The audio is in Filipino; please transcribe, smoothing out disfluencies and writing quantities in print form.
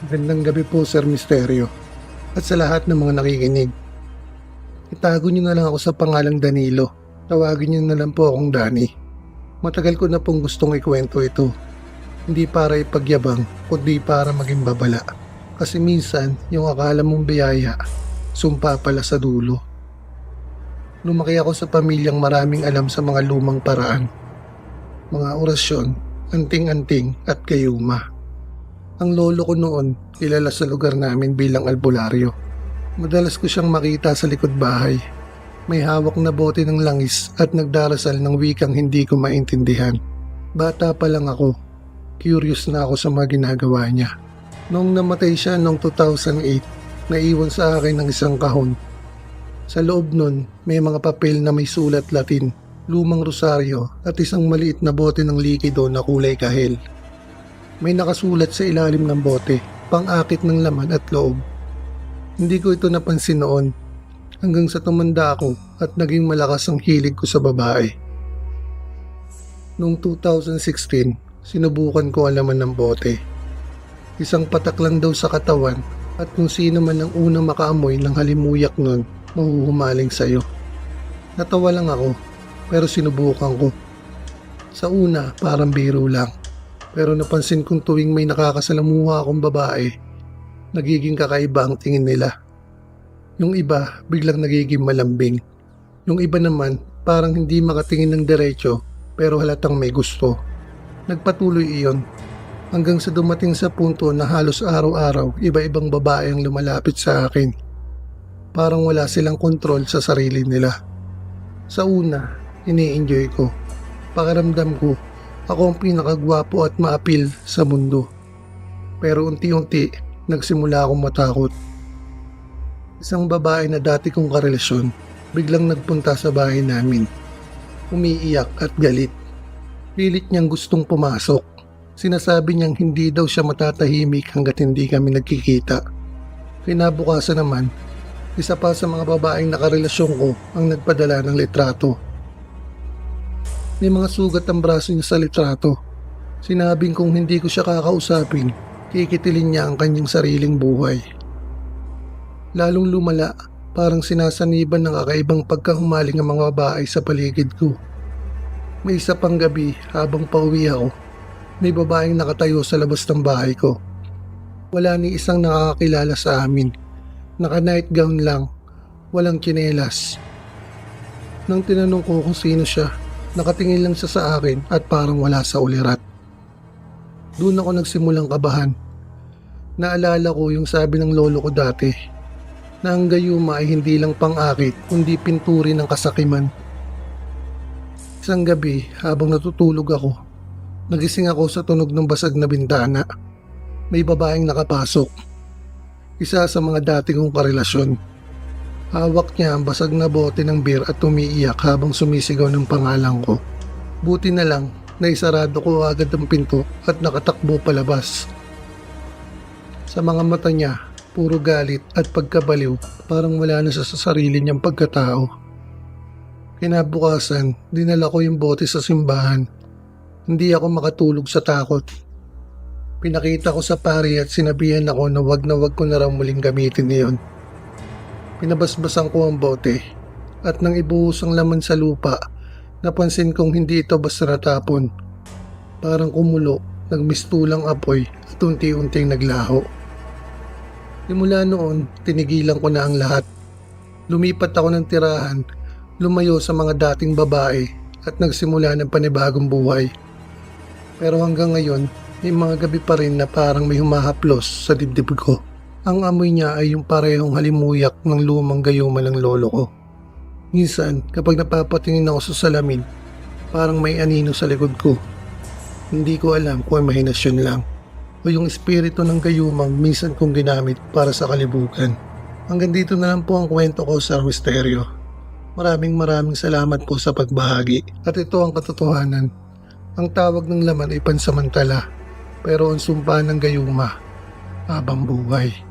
Magandang gabi po, Sir Misterio. At sa lahat ng mga nakikinig. Itago niyo na lang ako sa pangalang Danilo. Tawagin niyo na lang po akong Danny. Matagal ko na pong gustong ikwento ito. Hindi para ipagyabang, kundi para maging babala. Kasi minsan, yung akala mong biyaya, sumpa pala sa dulo. Lumaki ako sa pamilyang maraming alam sa mga lumang paraan. Mga orasyon, anting-anting at gayuma. Ang lolo ko noon, kilala sa lugar namin bilang albularyo. Madalas ko siyang makita sa likod bahay. May hawak na bote ng langis at nagdarasal ng wikang hindi ko maintindihan. Bata pa lang ako, curious na ako sa mga ginagawa niya. Noong namatay siya noong 2008, naiwan sa akin ng isang kahon. Sa loob nun, may mga papel na may sulat Latin, lumang rosaryo at isang maliit na bote ng likido na kulay kahel. May nakasulat sa ilalim ng bote, pang-akit ng laman at loob. Hindi ko ito napansin noon, hanggang sa tumanda ako at naging malakas ang hilig ko sa babae. Noong 2016, sinubukan ko ang laman ng bote. Isang patak lang daw sa katawan at kung sino man ang unang makaamoy ng halimuyak nun, mahuhumaling sa'yo. Natawa lang ako, pero sinubukan ko. Sa una, parang biro lang. Pero napansin kong tuwing may nakakasalamuha akong babae, nagiging kakaiba ang tingin nila. Yung iba, biglang nagiging malambing. Yung iba naman, parang hindi makatingin ng diretso, pero halatang may gusto. Nagpatuloy iyon, hanggang sa dumating sa punto na halos araw-araw, iba-ibang babae ang lumalapit sa akin. Parang wala silang kontrol sa sarili nila. Sa una, ini-enjoy ko. Pakiramdam ko, ako ang pinakagwapo at maapil sa mundo. Pero unti-unti, nagsimula akong matakot. Isang babae na dati kong karelasyon, biglang nagpunta sa bahay namin. Umiiyak at galit. Pilit niyang gustong pumasok. Sinasabi niyang hindi daw siya matatahimik hanggat hindi kami nagkikita. Kinabukasan naman, isa pa sa mga babaeng nakarelasyon ko ang nagpadala ng litrato. May mga sugat ang braso niya sa litrato. Sinabing kung hindi ko siya kakausapin, kikitilin niya ang kanyang sariling buhay. Lalong lumala, parang sinasaniban ng kakaibang pagkahumaling ang mga babae sa paligid ko. May isa pang gabi habang pauwi ako, may babaeng nakatayo sa labas ng bahay ko. Wala ni isang nakakakilala sa amin. Naka-night gown lang, walang tsinelas. Nang tinanong ko kung sino siya, nakatingin lang siya sa akin at parang wala sa ulirat. Doon ako nagsimulang kabahan. Naalala ko yung sabi ng lolo ko dati, na ang gayuma ay hindi lang pang-akit kundi pinturi ng kasakiman. Isang gabi habang natutulog ako, nagising ako sa tunog ng basag na bintana. May babaeng nakapasok. Isa sa mga dati kong karelasyon. Hawak niya ang basag na bote ng beer at umiiyak habang sumisigaw ng pangalan ko. Buti na lang, naisarado ko agad ang pinto at nakatakbo palabas. Sa mga mata niya, puro galit at pagkabaliw, parang wala na siya sa sarili niyang pagkatao. Kinabukasan, dinala ko yung bote sa simbahan. Hindi ako makatulog sa takot. Pinakita ko sa pari at sinabihan ako na wag ko na raw muling gamitin iyon. Pinabasbasan ko ang bote at nang ibuhos ang laman sa lupa, napansin kong hindi ito basta natapon. Parang kumulo, nagmistulang apoy at unti-unting naglaho. Simula noon, tinigilan ko na ang lahat. Lumipat ako ng tirahan, lumayo sa mga dating babae at nagsimula ng panibagong buhay. Pero hanggang ngayon, may mga gabi pa rin na parang may humahaplos sa dibdib ko. Ang amoy niya ay yung parehong halimuyak ng lumang gayuma ng lolo ko. Minsan, kapag napapatingin ako sa salamin, parang may anino sa likod ko. Hindi ko alam kung may imahinasyon lang o yung espiritu ng gayumang minsan kong ginamit para sa kalibugan. Hanggang dito na lang po ang kwento ko sa Misteryo. Maraming salamat po sa pagbahagi at ito ang katotohanan. Ang tawag ng laman ay pansamantala, pero ang sumpa ng gayuma, habang buhay.